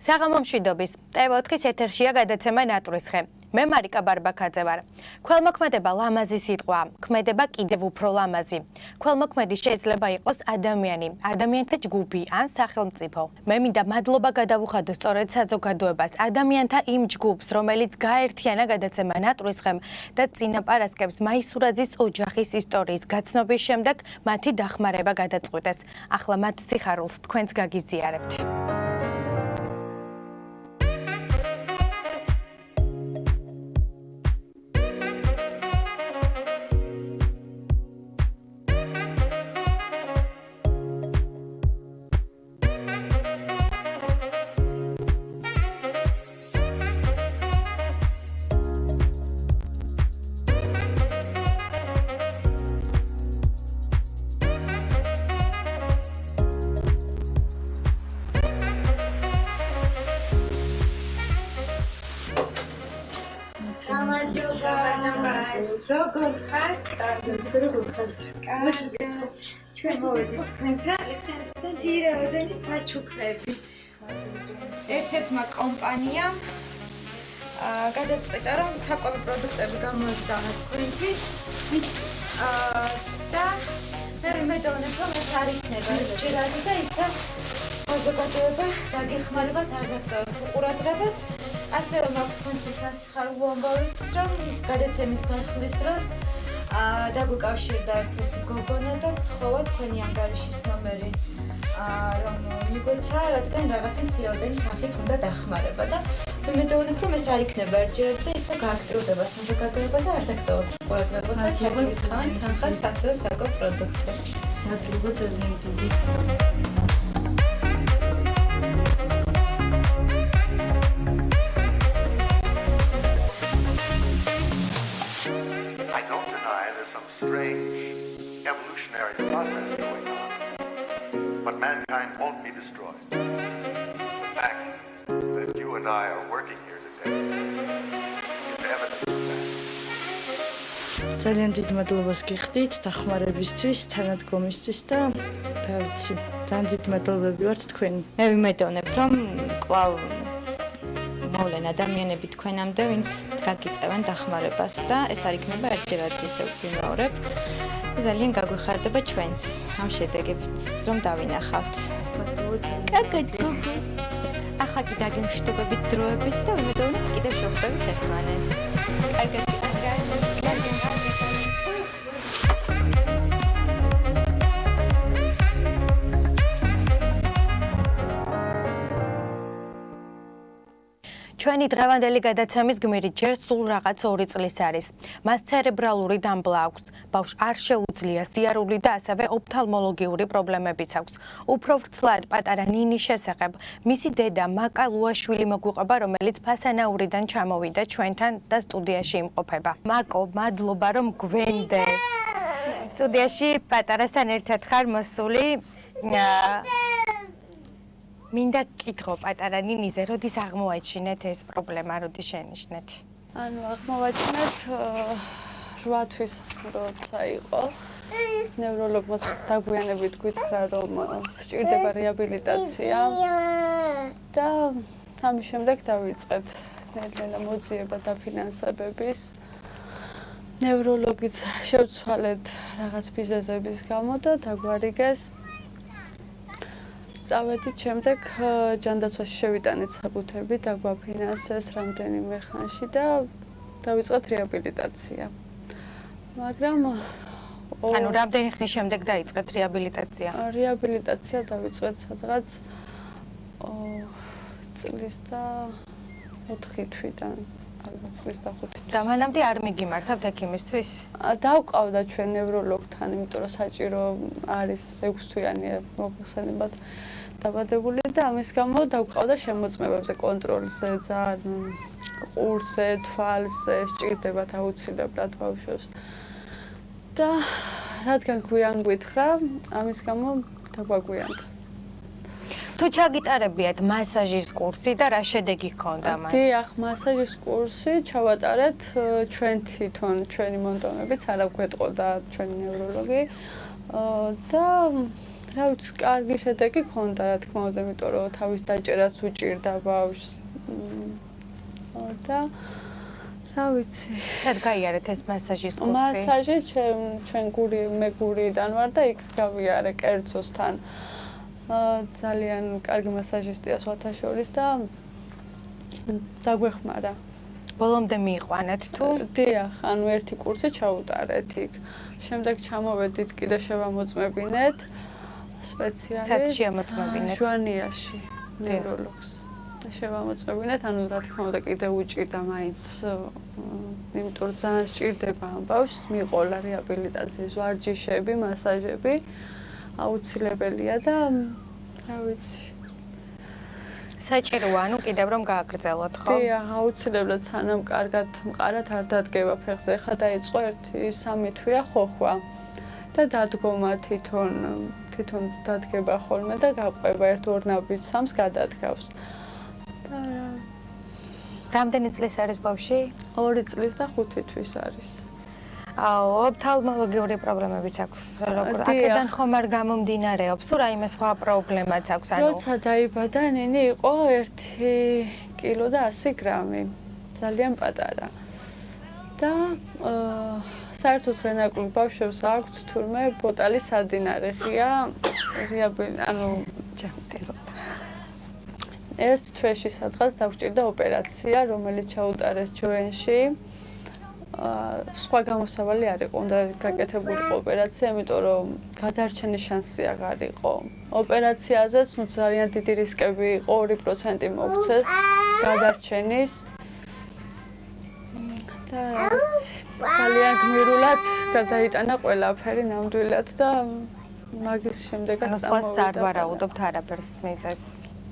საღამომშვიდობის TV4-ის ეთერშია გადაცემა ნატვრის ხე. მე მარიკა ბარბაქაძე ვარ. ქველმოქმედება ლამაზი სიტყვა, ქმედება კიდევ უფრო ლამაზი. ქველმოქმედი შეიძლება იყოს ადამიანი, ადამიანთა ჯგუფი ან სახელმწიფო. მე მინდა მადლობა გადავუხადო სწორედ საზოგადოებას, ადამიანთა იმ ჯგუფს, რომელიც გაერთიანა გადაცემა ნატვრის ხემ და წინაპარასკევს მაისურაძის ოჯახის ისტორიის გაცნობის შემდეგ მათი დახმარება გადაწყვიტეს. ახლა მათ სიხარულს თქვენც გაგიზიარებთ. ჩვენ მოვედით თქვენთან სირეოდენი საჩუქრებით. ერთ-ერთმა კომპანიამ გადაწყვიტა, რომ საკვები პროდუქტები გამოეგზავნა თქვენთვის და მე ვიმედოვნებ, რომ ეს არ იქნება ჯერადი და ისე საზოგადოება დაგეხმარებათ, არ გაგტოვებთ უყურადღებოთ. ასევე მაქვს თქვენთვის სასიხარულო ამბავიც, რომ გადაცემის გასვლის დროს დაგვიკავშირდა ერთ-ერთი გოგონა და გთხოვა თქვენი ანგარიშის ნომერი რომ მიგვეცა, რადგან რაღაცა მცირეოდენი ხალხით უნდა დახმარება და ვიმედოვნებ, რომ ეს არ იქნება ერთჯერადი და ისე გააქტიურდება საზოგადოება და არ დაგტოვებთ უყურადღებოთ და ჩაგვიწყავენ თანხას ასევე საკვებ პროდუქტებს. ნატვრი ძალიან evolutionary process going on, but mankind won't be destroyed. The fact that you and I are working here today is evidence of that. ძალიან დიდ მადლობას გიხდით დახმარებისთვის, თანადგომისთვის და რა ვიცი, ძალიან დიდ მადლობები ვართ თქვენი. მე ვიმედოვნებ, რომ კვლავ მოვლენ ადამიანები თქვენამდე, ვინც გაგიწევენ დახმარებას და ეს არ იქნება ერთჯერადი, ისე ვიმეორებ. ძალიან გაგვეხარდება ჩვენს ამ შედეგებიც, რომ დავინახავთ. კარგად გოგო. ახლა კი დაგემშვიდობებით დროებით და ვიმედოვნებ კიდევ შევხვდებით ერთმანეთს. კარგად. ჩვენი დღევანდელი გადაცემის გმირი ჯერ სულ რაღაც 2 წლის არის. მას ცერებრალური დამბლა აქვს. ბავშვს არ შეუძლია სიარული და ასევე ოფთალმოლოგიური პრობლემებიც აქვს. უფრო ვრცლად პატარა ნინის შესახებ მისი დედა მაკა ლუაშვილი მოგვიყვება, რომელიც ფასანაურიდან ჩამოვიდა ჩვენთან და სტუდიაში იმყოფება. მაკო, მადლობა რომ გვენდე. სტუდიაში პატარასთან ერთად ხარ მოსული. მინდა გკითხო პატარა ნინიზე, როდის აღმოაჩინეთ ეს პრობლემა, როდის შენიშნეთ? ანუ აღმოვაჩინეთ 8 თვის როცა იყო. ნევროლოგმა დაგვიანებით გითხრა, რომ სჭირდება რეაბილიტაცია და ამის შემდეგ დავიწყეთ ნელ-ნელა მოძიება დაფინანსებების. ნევროლოგიც შევცვალეთ რაღაც მიზეზების გამო და დაგვარიგეს. წავედით შემდეგ ჯანდაცვაში შევიტანეთ საბუთები, დაგვაფინანსეს რამდენიმე ხანში და დავიწყეთ რეაბილიტაცია. მაგრამ ანუ რამდენი ხნის შემდეგ დაიწყეთ რეაბილიტაცია? რეაბილიტაცია დავიწყეთ სადღაც წლის და 4 თვიდან, ალბათ წლის და 5 თვით. და მანამდე არ მიგიმართავთ ექიმისთვის? დავყავდა ჩვენ ნევროლოგთან, იმიტომ რომ საჭირო არის 6 თვიანი მოხსენებად დაბადებული და ამის გამო დავყავდა შემოწმებებზე, კონტროლზე, ძალიან ყურზე, თვალზე, სჭირდებათ აუცილებლად ბავშვებს. და რადგან გვიან გვითხრა, ამის გამო დაგვაგვიანდა. თუ ჩაგიტარებიათ მასაჟის კურსი და რა შედეგი ჰქონდა მას? დიახ, მასაჟის კურსი ჩავატარეთ ჩვენ თვითონ, ჩვენი მონტონებით, არა გვეტყოდა ჩვენი ნევროლოგი და რა ვიცი, კარგი შედეგი ქონდა, რა თქმა უნდა, იმიტომ რომ თავის დაჭერაც უჭირდა ბავშვს. და რა ვიცი. სად გაიარეთ ეს მასაჟის კურსი? მასაჟი ჩვენ მე გურიდან ვარ და იქ გავიარე კერძოსთან. ძალიან კარგი მასაჟისტია სხვათაშორის და დაგვეხმარა. ბოლომდე მიიყვანეთ თუ? დიახ, ანუ ერთი კურსი ჩაუტარეთ იქ. შემდეგ ჩამოვედით კიდე შევამოწმებინეთ სპეციალისტს. სად შეამოწმებინეთ? ჟვანიაში, ნევროლოგს. შევამოწმებინეთ, ანუ რა თქმა უნდა კიდე უჭირდა მაინც, იმიტომ რომ ძალიან სჭირდება ამ ბავშვს მიყოლა რეაბილიტაციის ვარჯიშები, მასაჟები, აუცილებელია და რა ვიცი. საჭიროა, ანუ კიდევ რომ გააგრძელოთ, ხო? დიახ, აუცილებლად სანამ კარგად მყარად არ დადგება ფეხზე. ეხლა დაიწყო 1-3 თვეა ხოხვა და დადგომა თვითონ დადგება ხოლმე და გაყვება 1-2 ნაბიჯს 3-ს გადადგავს. და რამდენი წლის არის ბავშვი? 2 წლის და 5 თვის არის. ოფთალმოლოგიური პრობლემებიც აქვს, როგორ აქედან ხომ არ გამომდინარეობს, თუ რაიმე სხვა პრობლემაც აქვს, ანუ როცა დაიბადა, ნინი იყო 1 კილო და 100 გრამი, ძალიან პატარა. და საერთოდ ღენაკლუბ ბავშვებს აქვთ თურმე ბოტალის სადინარი ღია, ანუ ერთ თვეში სადღაც დაგვჭირდა ოპერაცია, რომელიც ჩაუტარეს ჯოენში. სხვა გამოსავალი არ იყო, უნდა გაკეთებულიყო ოპერაცია, იმიტომ რომ გადარჩენის შანსი აღარ იყო. ოპერაციაზეც ნუ ძალიან დიდი რისკები იყო, 2% მოგცეს გადარჩენის. და ძალიან გმირულად გადაიტანა ყველაფერი ნამდვილად და მაგის შემდეგაც სხვას არ ვარაუდობთ არაფერს მიწეს.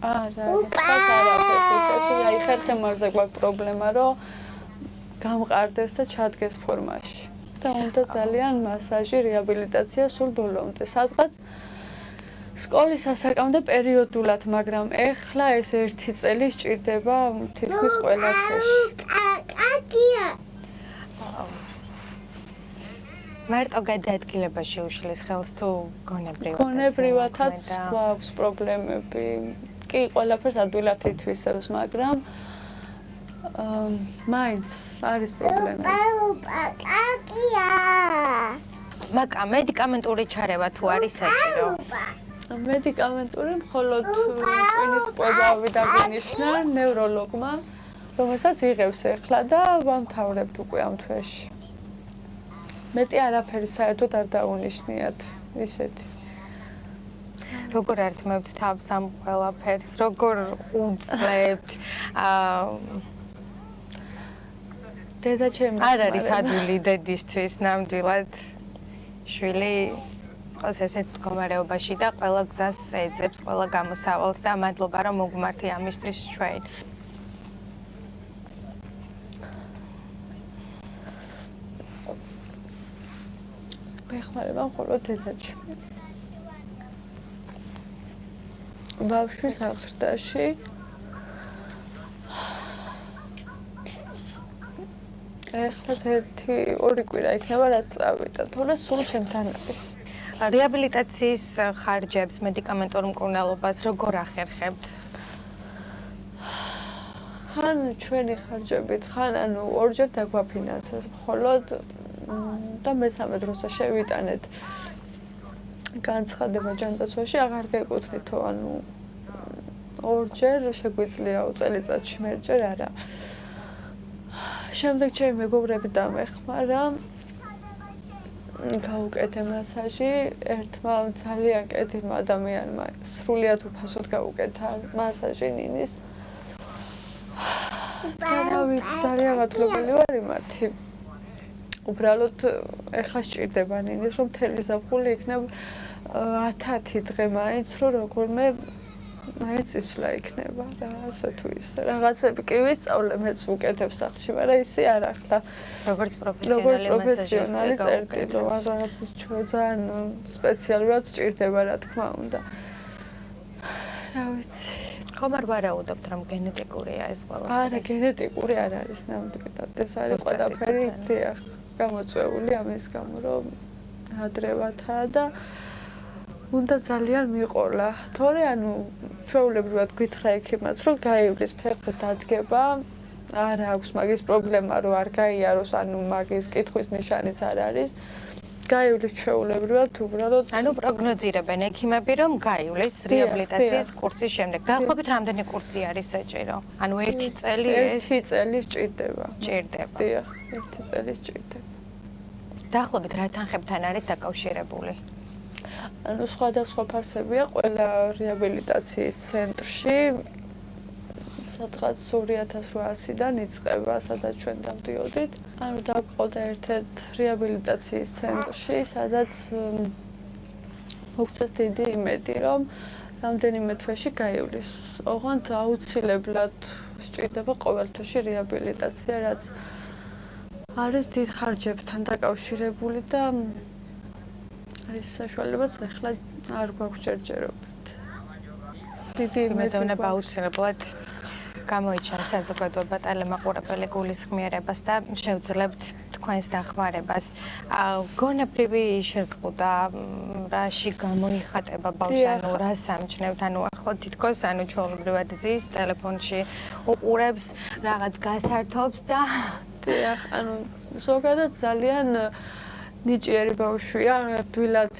არა, სხვას არაფერს, ისეთი აი ხერხემალზე გვაქვს პრობლემა, რომ გამყარდეს და ჩადგეს ფორმაში. და უნდა ძალიან მასაჟი, რეაბილიტაცია სულ ბოლომდე. სადღაც სკოლის ასაკამდე პერიოდულად, მაგრამ ეხლა ეს 1 წელი სჭირდება თითქმის ყველა თვეში. მარტო გადაადგილებაში უშლის ხელს თუ გონებრივად? გონებრივადაც გვაქვს პრობლემები. კი, ყველაფერს ადვილად ითვისებს, მაგრამ მაინც არის პრობლემა. მედიკამენტური ჩარევა თუ არის საჭირო? მედიკამენტური მხოლოდ ტვინის კვებავი დაგვინიშნა ნევროლოგმა, რომელსაც იღებს ახლა და ვამთავრებთ უკვე ამ თვეში. მეტი არაფერი საერთოდ არ დაუნიშნიათ ისეთი. როგორ ართმევთ თავს ამ ყველაფერს, როგორ უძლებთ? დედა ჩემი არ არის ადვილი დედისთვის ნამდვილად. შვილი ყავს ესეთ მდგომარეობაში და ყველა გზას ეძებს, ყველა გამოსავალს და მადლობა რომ მოგმართი ამისთვის ჩვენ. მეხმარება მხოლოდ დედაჩემი. ბავშვის აღზრდაში ეხლა 1-2 კვირა იქნება რაც წავიდა, თორე სულ ჩემთან არის. რეაბილიტაციის ხარჯებს, მედიკამენტურ მკურნალობას როგორ ახერხებთ? ხან ჩვენი ხარჯებით, ხან ანუ ორჯერ დაგვაფინანსეს, მხოლოდ და მესამე დროსაც შევიტანეთ განცხადება ჯანდაცვაში, აღარ გეკუთვნითო, ანუ ორჯერ შეგვიძლია წელიწადში მერჯერ არა. შემდეგ ჩემი მეგობრები დამეხმარა, გავუკეთე მასაჟი, ერთმა ძალიან კეთილმა ადამიანმა სრულიად უფასოდ გავუკეთა მასაჟი ნინის. და რა ვიცი, ძალიან მადლობელი ვარ იმათი. უბრალოდ ეხლა სჭირდება ნინის, რომ მთელი ზაფხული იქნებ 10 დღე მაინც, რომ როგორმე მაინც ისვლა იქნება რა, ასე თუ ისე. რაღაცები კი ვისწავლე, მეც ვუკეთებ სახლში, მაგრამ ისე არ ახლა. როგორც პროფესიონალი წერტი, რომ რაღაც ჩვენ ძალიან სპეციალურად სჭირდება, რა თქმა უნდა. რა ვიცი. ხომ არ ვარაუდობთ, რომ გენეტიკურია ეს ყველაფერი? არა, გენეტიკური არ არის ნამდვილად. ეს არის ყველაფერი, დიახ, გამოწვეული ამის გამო, რომ ადრევათაა და უნდა ძალიან მიყოლა. თორე ანუ ჩვეულებრივად გითხრა ექიმაც, რომ გაივლის ფეხზე დადგება, არ აქვს მაგის პრობლემა, რომ არ გაიაროს, ანუ მაგის კითხვის ნიშანიც არ არის. გაივლის ჩვეულებრივად უბრალოდ ანუ პროგნოზირებენ ექიმები, რომ გაივლის რეაბილიტაციის კურსის შემდეგ. დაახლოებით რამდენი კურსი არის საჭირო? ანუ 1 წელი ეს 1 წელი სჭირდება. სჭირდება. დიახ, 1 წელი სჭირდება. დაახლოებით რა თანხებთან არის დაკავშირებული? ანუ სხვადასხვა ფასებია ყველა რეაბილიტაციის ცენტრში. სადღაც 2800-დან იწყება, სადაც ჩვენ დავდიოდით. ანუ დავყავდა ერთ-ერთ რეაბილიტაციის ცენტრში, სადაც მოგწეს დიდი იმედი, რომ რამდენიმე თვეში გაივლის. ოღონდ აუცილებლად სჭირდება ყოველთვეში რეაბილიტაცია, რაც არის დიდ ხარჯებთან დაკავშირებული და არის საშუალებაც ახლა არ გვაქვს ჯერჯერობით. დიდი იმედი იმედოვნება აუცილებლად გამოიჩენს საზოგადოება ტელემაყურებელი გულისხმიერებას და შევძლებთ თქვენს დახმარებას. გონებრივი შეზღუდა, რაში გამოიხატება ბავშვს, ანუ რას ამჩნევთ, ანუ ახლა თითქოს ანუ ჩვეულებრივად ზის ტელეფონში უყურებს, რაღაც გასართობს და დიახ, ანუ ზოგადად ძალიან ნიჭიერი ბავშვია, დვილად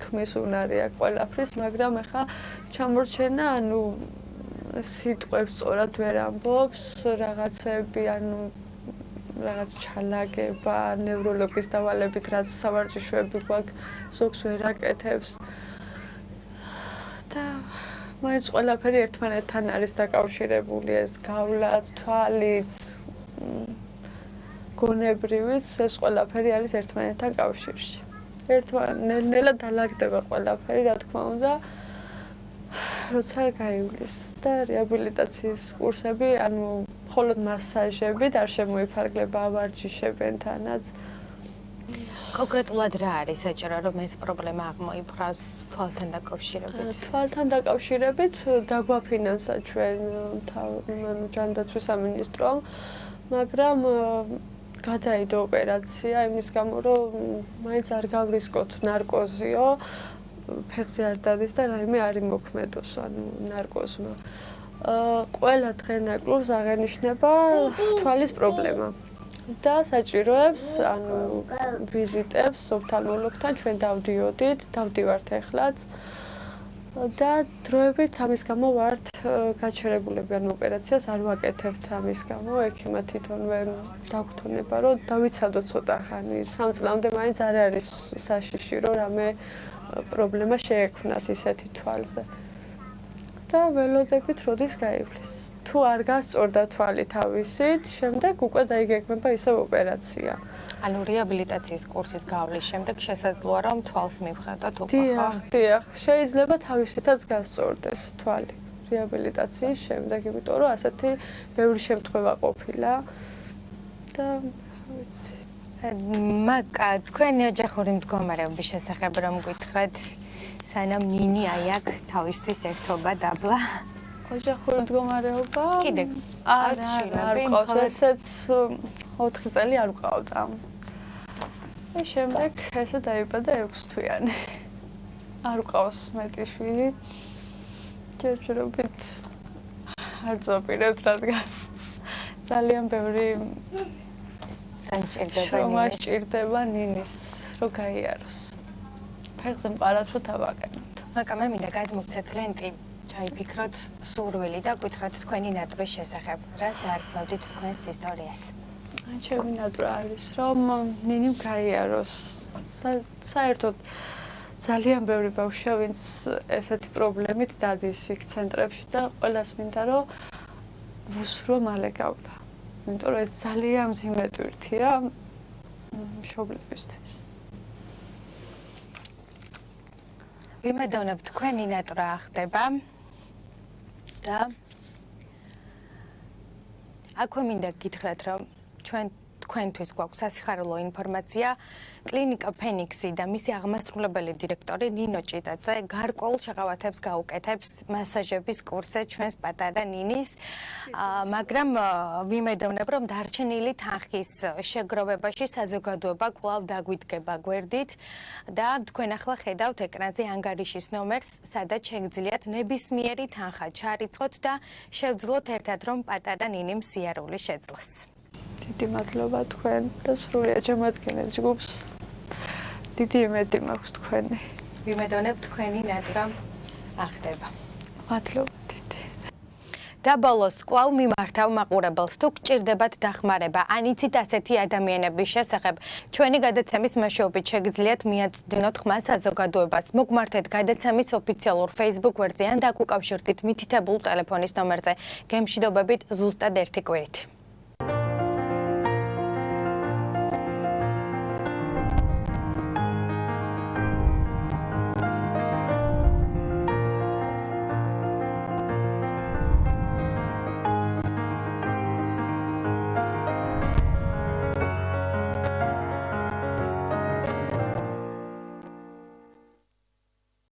ქმის უნარი აქვს ყველაფრის, მაგრამ ახლა ჩამორჩენა, ანუ სიტყვებს სწორად ვერ ამბობს, რაღაცები, ანუ რაღაც ჩალაგება, ნევროლოგის დავალებით, რაც სავარჯიშოები გვაქვს, ზოგს ვერ აკეთებს. და მაინც ყველაფერი ერთმანეთთან არის დაკავშირებული, ეს გავლაც, თვალიც, გონებრივიც, ეს ყველაფერი არის ერთმანეთთან კავშირში. ერთმანეთნაირად დალაგდება ყველაფერი, რა თქმა უნდა. როცა გაივლის და რეაბილიტაციის კურსები, ანუ მხოლოდ მასაჟები არ შემოიფარგლება ავარჯიშებენ თანაც. კონკრეტულად რა არის საჭირო, რომ ეს პრობლემა აღმოიფრავს თვალთან დაკავშირებით? თვალთან დაკავშირებით დაგვაფინანსა ჩვენ ანუ ჯანდაცვის სამინისტრომ, მაგრამ გადაიდო ოპერაცია იმის გამო, რომ მაინც არ გავრისკოთ ნარკოზიო. ფეხზე არ დადის და რაიმე არ იმოქმედოს, ანუ ნარკოზმა. ყველა დღე-ნაკლუს აღენიშნება თვალის პრობლემა. და საჭიროებს, ანუ ვიზიტებს ოფთალმოლოგთან ჩვენ დავდიოდით, დავდივართ ეხლაც. და დროებით ამის გამო ვართ გაჩერებულები, ანუ ოპერაციას არ ვაკეთებთ ამის გამო, ექიმა თვითონვე დაგვთონება, რომ დავიცადოთ ცოტა ხანი, 3 წლამდე მაინც არ არის საშიში, რომ რამე პრობლემა შეექმნას ისეთი თვალზე. და ველოდებით როდის გაივლის. თუ არ გასწორდა თვალი თავისით, შემდეგ უკვე დაიგეგმება ისევ ოპერაცია. ანუ რეაბილიტაციის კურსის გავლის შემდეგ შესაძლოა რომ თვალს მივხედოთ უკვე, ხო? დიახ, შეიძლება თავისითაც გასწორდეს თვალი რეაბილიტაციის შემდეგ, იმიტომ რომ ასეთი ბევრი შემთხვევა ყოფილა და ვიცი. მაკა, თქვენი ოჯახური მდგომარეობის შესახებ რომ გითხრათ, სანამ ნინი აი აქ თავისთვის ერთობა დაბლა. ოჯახური მდგომარეობა? კიდე არ ყავს, ესეც 4 წელი არ ვყავდა. და შემდეგ ესე დაიბადა 6 თვიანი. არ ყავს მეტი შვილი. ჯერჯერობით არ წაპირებთ, რადგან ძალიან ბევრი სჭირდება ნინის, რომ გაიაროს. ფეხზე მყარად რო დავაყენოთ. მაკა მე მინდა გადმოგცეთ ლენტი, ჩაიფიქროთ სურვილი და გითხრათ თქვენი ნატვრის შესახებ. რას დაარქმევდით თქვენს ისტორიას? ჩემი ნატვრა არის, რომ ნინიმ გაიაროს. საერთოდ ძალიან ბევრი ბავშვია, ვინც ესეთი პრობლემით დადის იქ ცენტრებში და ყველას მინდა, რომ ვუსვრო მალე გავლა. იმიტომ რომ ეს ძალიან მძიმე ტვირთია მშობლებისთვის. ვიმედოვნებ თქვენი ნატვრა ახდება და აქვე მინდა გითხრათ, რომ ჩვენ თქვენთვის გვაქვს სასიხარულო ინფორმაცია. კლინიკა ფენიქსი და მისი აღმასრულებელი დირექტორი ნინო ჭიტაძე გარკვეულ შეღავათებს გაუკეთებს მასაჟების კურსზე ჩვენს პატარა ნინის. მაგრამ ვიმედოვნებ, რომ დარჩენილი თანხის შეგროვებაში საზოგადოება კვლავ დაგვიდგება გვერდით და თქვენ ახლა ხედავთ ეკრანზე ანგარიშის ნომერს, სადაც შეგძლიათ ნებისმიერი თანხა ჩარიცხოთ და შევძლოთ ერთად, რომ პატარა ნინიმ სიარული შეძლოს. დიდი მადლობა თქვენ და სრულიად შემოადგენთ ჯგუფს. დიდი იმედი მაქვს თქვენი. ვიმედოვნებ თქვენი ნატვრა ახდება. მადლობა დიდი. და ბოლოს კვლავ მიმართავ მაყურებელს, თუ გჭირდებათ დახმარება, ან იცით ასეთი ადამიანების შესახებ, ჩვენი გადაცემის მეშვეობით შეგიძლიათ მიაწვდინოთ ხმა საზოგადოებას. მოგმართეთ გადაცემის ოფიციალურ Facebook გვერდზე ან დაგუკავშირდით მითითებულ ტელეფონის ნომერზე. გემშვიდობებით ზუსტად 1 კვირით.